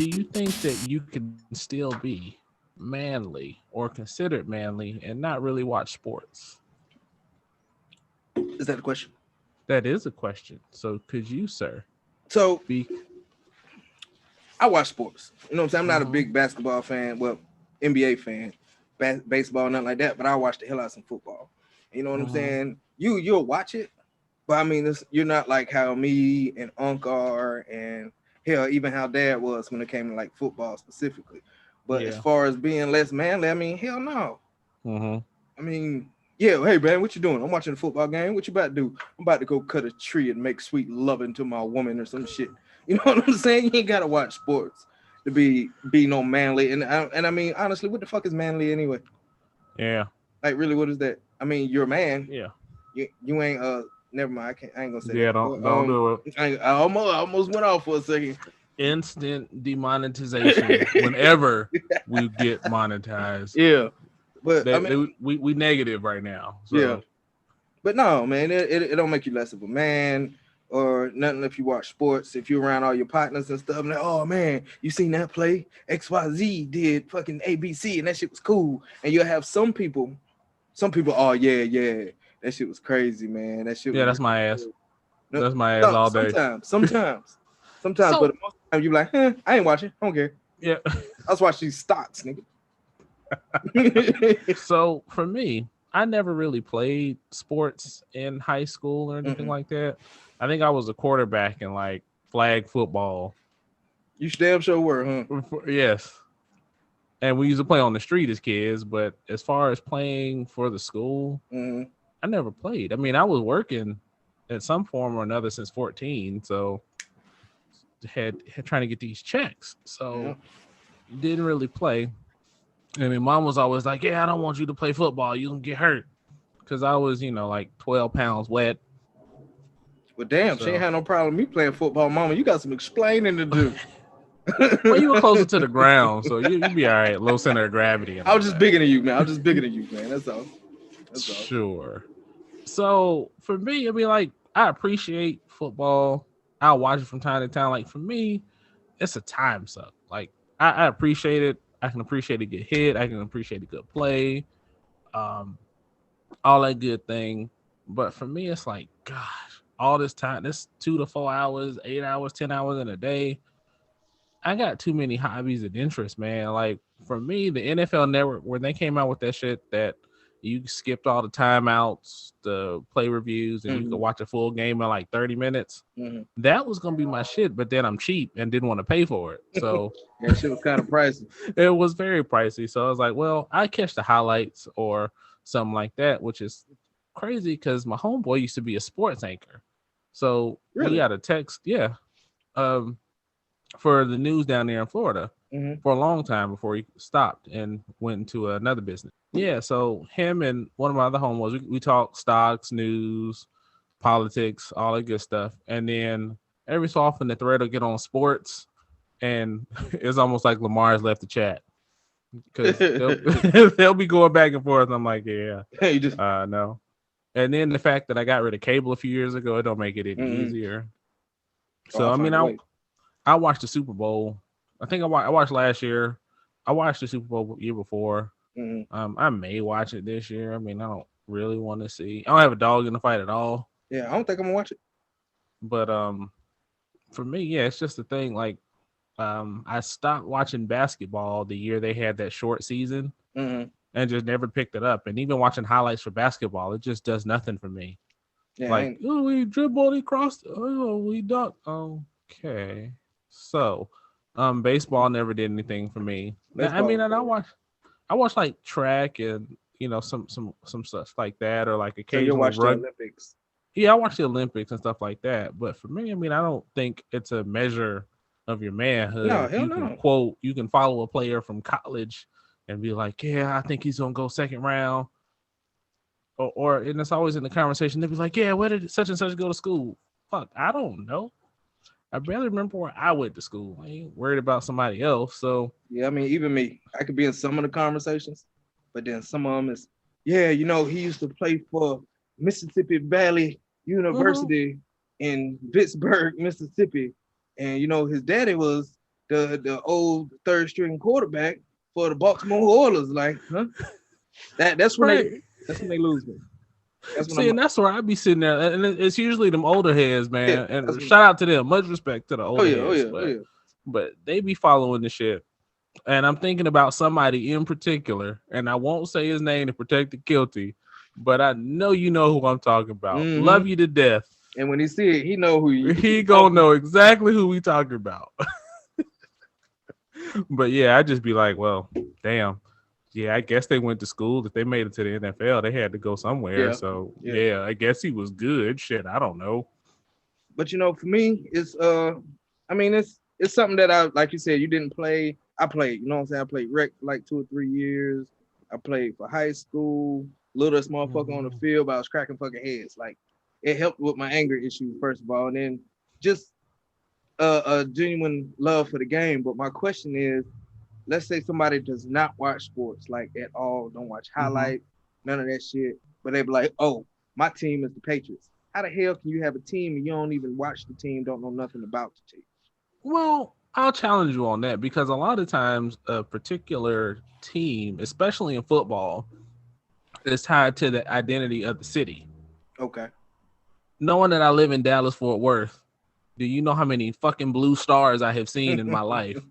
do you think that you can still be manly or considered manly and not really watch sports? Is that a question? That is a question. So could you, sir, So be? I watch sports. You know what I'm saying? I'm not a Mhm. big basketball fan. Well, NBA fan, baseball, nothing like that. But I watch the hell out of some football. You know what I'm Mhm. saying? You'll watch it, but I mean, you're not like how me and Unc are, and hell, even how Dad was when it came to like football specifically. But as Yeah. far as being less manly, I mean, hell no. Mhm. I mean, yeah, hey man, what you doing? I'm watching a football game. What you about to do? I'm about to go cut a tree and make sweet loving to my woman or some shit. You know what I'm saying? You ain't gotta watch sports to be no manly. And I mean, honestly, what the fuck is manly anyway? Yeah. Like, really, what is that? I mean, you're a man. Yeah. You ain't never mind. I ain't gonna say Yeah. that. Don't do it. I almost went off for a second. Instant demonetization whenever we get monetized. Yeah, but I mean, We negative right now. yeah. So But no, man, it don't make you less of a man or nothing if you watch sports. If you're around all your partners and stuff, and like, oh man, you seen that play? XYZ did fucking ABC, and that shit was cool. And you'll have some people, oh yeah, that shit was crazy, man. That shit yeah, was that's really my ass. good. No, That's my ass no, all day. sometimes, but So most of the time you like, I ain't watching. I don't care. yeah. I was watching these stocks, nigga. So for me, I never really played sports in high school or anything Mm-mm. like that. I think I was a quarterback in like flag football. You damn sure were, huh? Yes. And we used to play on the street as kids, but as far as playing for the school, Mm-hmm. I never played. I mean, I was working in some form or another since 14, so had trying to get these checks. Yeah. So didn't really play. I mean, mom was always like, "Yeah, I don't want you to play football. You can get hurt." Because I was, like 12 pounds wet. Well, damn, she ain't So, had no problem with me playing football, mama. You got some explaining to do. well, you were closer to the ground, so you'd be all right. Low center of gravity and I was all just that. bigger than you, man. I was just bigger than you, man. That's all. That's all. Sure. So for me, I mean, like, I appreciate football. I'll watch it from time to time. Like, for me, it's a time suck. Like, I appreciate it. I can appreciate a good hit. I can appreciate a good play. Um, all that good thing. But for me, it's like, gosh, all this time, this 2 to 4 hours, 8 hours, 10 hours in a day. I got too many hobbies and interests, man. Like for me, the NFL Network, when they came out with that shit that you skipped all the timeouts, the play reviews, and you could Mm-hmm. watch a full game in like 30 minutes, Mm-hmm. that was gonna be my shit. But then I'm cheap and didn't want to pay for it. So That shit was kind of pricey. it was very pricey. So I was like, well, I catch the highlights or something like that, which is crazy because my homeboy used to be a sports anchor. So we Really? got a text, yeah, um, for the news down there in Florida Mm-hmm. for a long time before he stopped and went into another business. Yeah, so him and one of my other homeboys, we talk stocks, news, politics, all that good stuff. And then every so often the thread will get on sports, and it's almost like Lamar's left the chat because they'll they'll be going back and forth. And I'm like, yeah, You just. no. And then the fact that I got rid of cable a few years ago, it don't make it any Mm-hmm. easier. Oh, So I I mean, find a way. I watched the Super Bowl. I think I watched last year. I watched the Super Bowl year before. Mm-hmm. I may watch it this year. I mean, I don't really want to see. I don't have a dog in the fight at all. Yeah, I don't think I'm gonna watch it. But for me, yeah, it's just a thing. Like, I stopped watching basketball the year they had that short season Mm-hmm. and just never picked it up. And even watching highlights for basketball, it just does nothing for me. Yeah, I Like, ain't. oh, we dribbled, he crossed, oh, we ducked. Okay. So, baseball never did anything for me. I Baseball mean, is and boring. I watch like track and some stuff like that, or like So you'll occasional watch the rug. Olympics. Yeah, I watch the Olympics and stuff like that. But for me, I mean, I don't think it's a measure of your manhood No, if hell you no. can follow a player from college and be like, yeah, I think he's gonna go second round, or and it's always in the conversation. They'll be like, yeah, where did such and such go to school? Fuck, I don't know. I barely remember where I went to school. I ain't worried about somebody else. So Yeah, I mean, even me, I could be in some of the conversations, but then some of them is, yeah, he used to play for Mississippi Valley mhm. University in Pittsburgh, Mississippi, and his daddy was the old third string quarterback for the Baltimore Oilers. Like, huh? That's when they lose me. See, and that's where I be sitting there, and it's usually them older heads, man. Yeah, and shout out to them, much respect to the older heads. yeah. But they be following the shit. And I'm thinking about somebody in particular, and I won't say his name to protect the guilty, but I know you know who I'm talking about. Mm-hmm. Love you to death. And when he see it, he know who he gonna know exactly who we talking about. But yeah, I just be like, well, damn. Yeah, I guess they went to school. If they made it to the NFL, they had to go somewhere. Yeah. So yeah, I guess he was good. Shit, I don't know. But for me, it's it's something that I, like you said, you didn't play. I played, you know what I'm saying? I played rec for like 2 or 3 years. I played for high school, little small fucker on the field, but I was cracking fucking heads. Like, it helped with my anger issues, first of all, and then just a genuine love for the game. But my question is, let's say somebody does not watch sports like at all, don't watch highlights, none of that shit, but they be like, oh, my team is the Patriots. How the hell can you have a team and you don't even watch the team, don't know nothing about the team? Well, I'll challenge you on that, because a lot of times a particular team, especially in football, is tied to the identity of the city. Okay. Knowing that I live in Dallas, Fort Worth, do you know how many fucking blue stars I have seen in my life?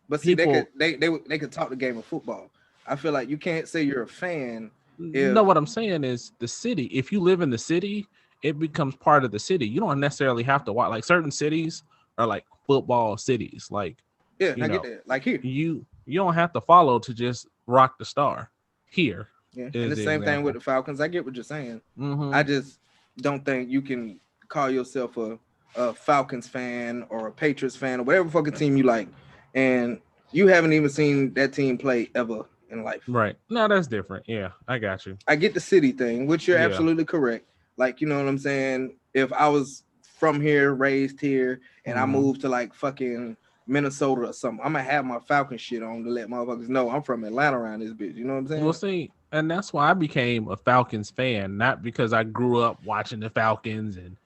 But see, they could talk the game of football. I feel like you can't say you're a fan. No, what I'm saying is the city. If you live in the city, it becomes part of the city. You don't necessarily have to watch. Like, certain cities are like football cities. Like, yeah, I get that. Like here, you don't have to follow to just rock the star. Here, yeah, and the same thing with the Falcons. I get what you're saying. I just don't think you can call yourself a Falcons fan or a Patriots fan or whatever fucking team you like, and you haven't even seen that team play ever in life. Right. No, that's different. Yeah, I got you. I get the city thing, which you're absolutely correct. Like, you know what I'm saying? If I was from here, raised here, and I moved to like fucking Minnesota or something, I'm gonna have my Falcon shit on to let motherfuckers know I'm from Atlanta around this bitch. You know what I'm saying? Well, see, and that's why I became a Falcons fan, not because I grew up watching the Falcons and,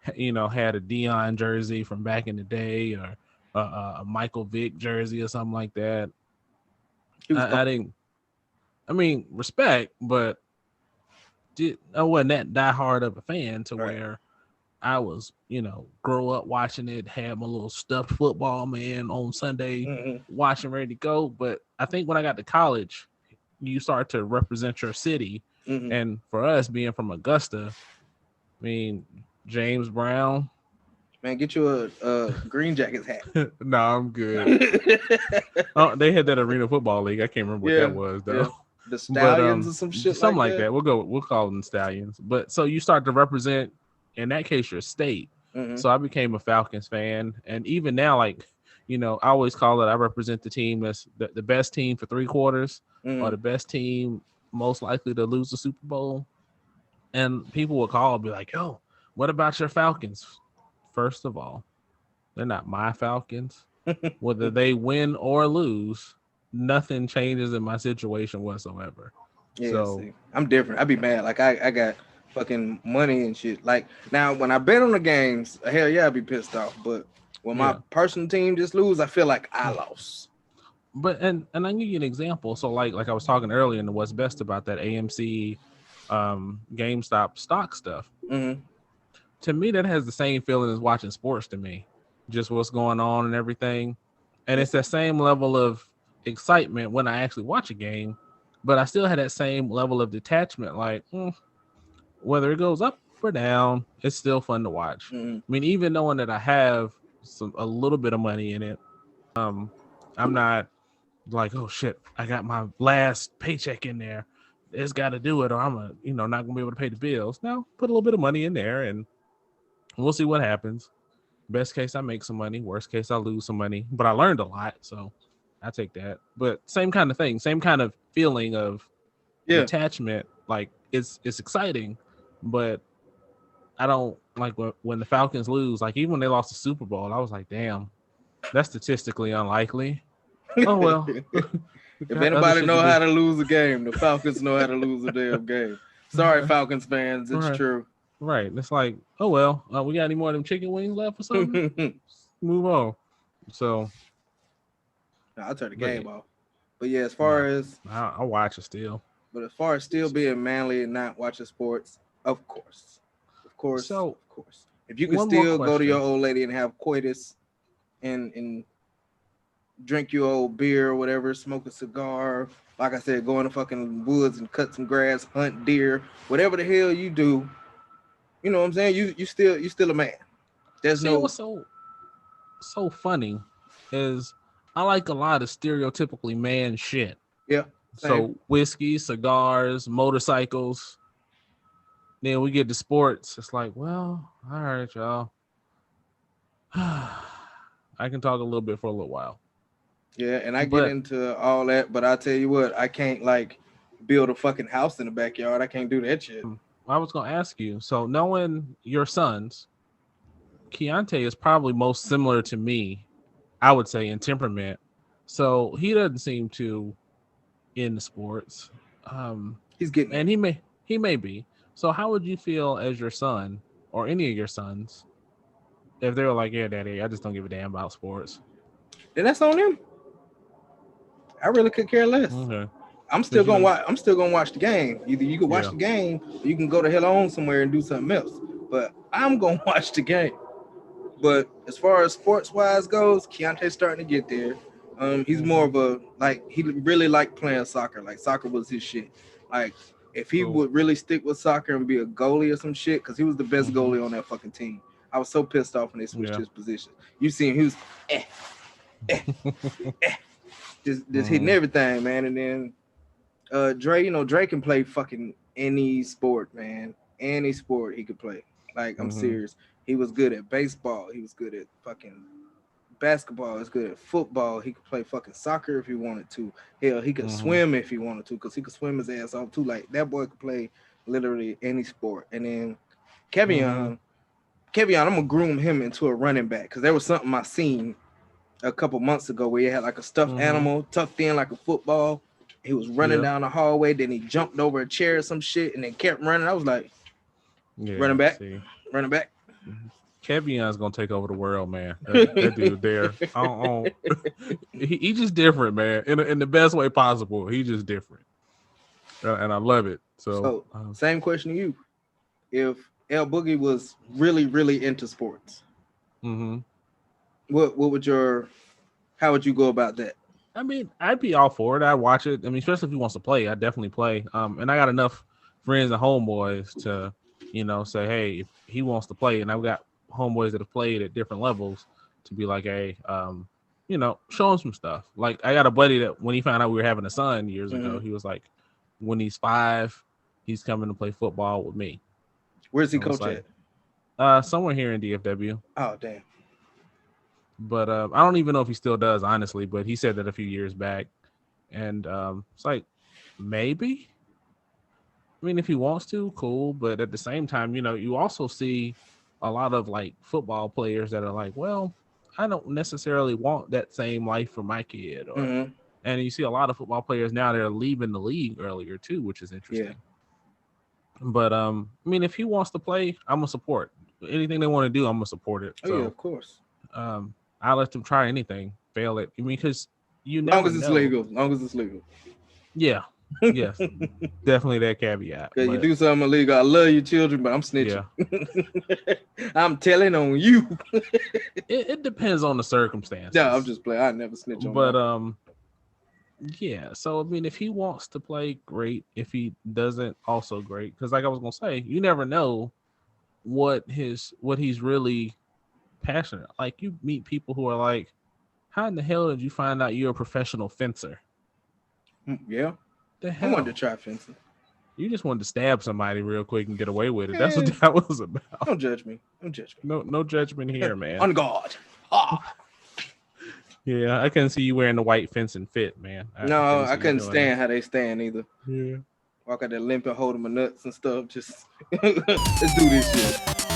had a Deion jersey from back in the day or a Michael Vick jersey or something like that. I didn't. I mean, respect, but I wasn't that diehard of a fan to where I was, grow up watching it, have my little stuffed football man on Sunday, watching, ready to go. But I think when I got to college, you start to represent your city. And for us being from Augusta, I mean, James Brown. Man, get you a Green Jackets hat. No, I'm good. Oh, they had that Arena Football League. I can't remember what that was, though. Yeah. The Stallions or some shit, something like that. We'll call them Stallions. But so you start to represent, in that case, your state. So I became a Falcons fan, and even now, like, I always call it, I represent the team that's the best team for 3 quarters, or the best team most likely to lose the Super Bowl. And people will call and be like, "Yo, what about your Falcons?" First of all, they're not my Falcons. Whether they win or lose, nothing changes in my situation whatsoever. Yeah, so see, I'm different. I'd be mad. Like, I got fucking money and shit. Like, now when I bet on the games, hell yeah, I'd be pissed off. But when my personal team just lose, I feel like I lost. But and I give you an example. So like I was talking earlier, and what's best about that AMC, GameStop stock stuff. To me, that has the same feeling as watching sports to me. Just what's going on and everything. And it's that same level of excitement when I actually watch a game, but I still had that same level of detachment. Like, whether it goes up or down, it's still fun to watch. I mean, even knowing that I have a little bit of money in it, I'm not like, oh shit, I got my last paycheck in there. It's got to do it, or I'm not gonna be able to pay the bills. No, put a little bit of money in there, and we'll see what happens. Best case, I make some money. Worst case, I lose some money. But I learned a lot, so I take that. But same kind of thing, same kind of feeling of attachment. Like, it's exciting, but I don't like when the Falcons lose. Like, even when they lost the Super Bowl, I was like, damn, that's statistically unlikely. Oh well. If anybody know how to lose a game, the Falcons know how to lose a damn game. Sorry, Falcons fans, it's true. Right. It's like, oh well, we got any more of them chicken wings left or something? Move on. So No, I turn the But game off. But yeah, no, I watch it still. as far as still being manly and not watching sports, of course, So of course. If you could one more still go to your question. old lady and have coitus and drink your old beer or whatever, smoke a cigar, like I said, go in the fucking woods and cut some grass, hunt deer, whatever the hell you do, you know what I'm saying? You still a man. There's See, no what's so funny is I like a lot of stereotypically man shit. yeah, same. So whiskey, cigars, motorcycles. Then we get to sports. It's like, well, all right, y'all. I can talk a little bit for a little while. Yeah, and I get But into all that, but I tell you what, I can't like build a fucking house in the backyard. I can't do that shit. I was gonna ask you. So knowing your sons, Keontae is probably most similar to me, I would say, in temperament. So he doesn't seem to in the sports. He's getting And he may be. So how would you feel as your son or any of your sons if they were like, yeah, daddy, I just don't give a damn about sports? then that's on them. I really could care less. Okay. I'm still gonna watch. I'm still gonna watch the game. Either you can watch the game, or you can go the hell on somewhere and do something else. But I'm gonna watch the game. But as far as sports wise goes, Keontae's starting to get there. He's more of a he really liked playing soccer. Like soccer was his shit. Like if he would really stick with soccer and be a goalie or some shit, because he was the best goalie on that fucking team. I was so pissed off when they switched his position. You seen he was just hitting everything, man. And then Dre, Dre can play fucking any sport, man. Any sport he could play. Like, I'm serious. He was good at baseball. He was good at fucking basketball. He was good at football. He could play fucking soccer if he wanted to. Hell, he could swim if he wanted to, because he could swim his ass off too. Like, that boy could play literally any sport. And then Kevion, I'm gonna groom him into a running back, because there was something I seen a couple months ago where he had like a stuffed animal tucked in like a football. He was running down the hallway, then he jumped over a chair or some shit and then kept running. I was like, running back. Kevion's gonna take over the world, man. That dude there. He just different, man. In the best way possible. He just different. And I love it. So same question to you. If El Boogie was really, really into sports, what would how would you go about that? I mean, I'd be all for it. I'd watch it. I mean, especially if he wants to play, I'd definitely play. And I got enough friends and homeboys to, say, hey, if he wants to play, and I've got homeboys that have played at different levels to be like, hey, show him some stuff. Like, I got a buddy that when he found out we were having a son years ago, he was like, when he's 5, he's coming to play football with me. Where's he coach at? Somewhere here in DFW. Oh, damn. But I don't even know if he still does, honestly. But he said that a few years back, and it's like maybe. I mean, if he wants to, cool. But at the same time, you also see a lot of like football players that are like, well, I don't necessarily want that same life for my kid. And you see a lot of football players now that are leaving the league earlier too, which is interesting. Yeah. But I mean, if he wants to play, I'm gonna support anything they want to do. I'm gonna support it. So, yeah, of course. I'll let them try anything, fail it. I mean, because long as it's legal. Yeah. Yes. Definitely that caveat. Because you do something illegal. I love your children, but I'm snitching. Yeah. I'm telling on you. it depends on the circumstances. Yeah, I'm just playing. I never snitch on But yeah. So I mean, if he wants to play, great. If he doesn't, also great. Because like I was gonna say, you never know what he's really passionate. Like, you meet people who are like, how in the hell did you find out you're a professional fencer? Yeah. The hell? I wanted to try fencing. You just wanted to stab somebody real quick and get away with it. That's what that was about. Don't judge me. No judgment here, man. On guard. Yeah, I couldn't see you wearing the white fencing fit, man. I couldn't stand how they stand either. Yeah. Walk out there limping, holding my nuts and stuff. Just let's do this shit.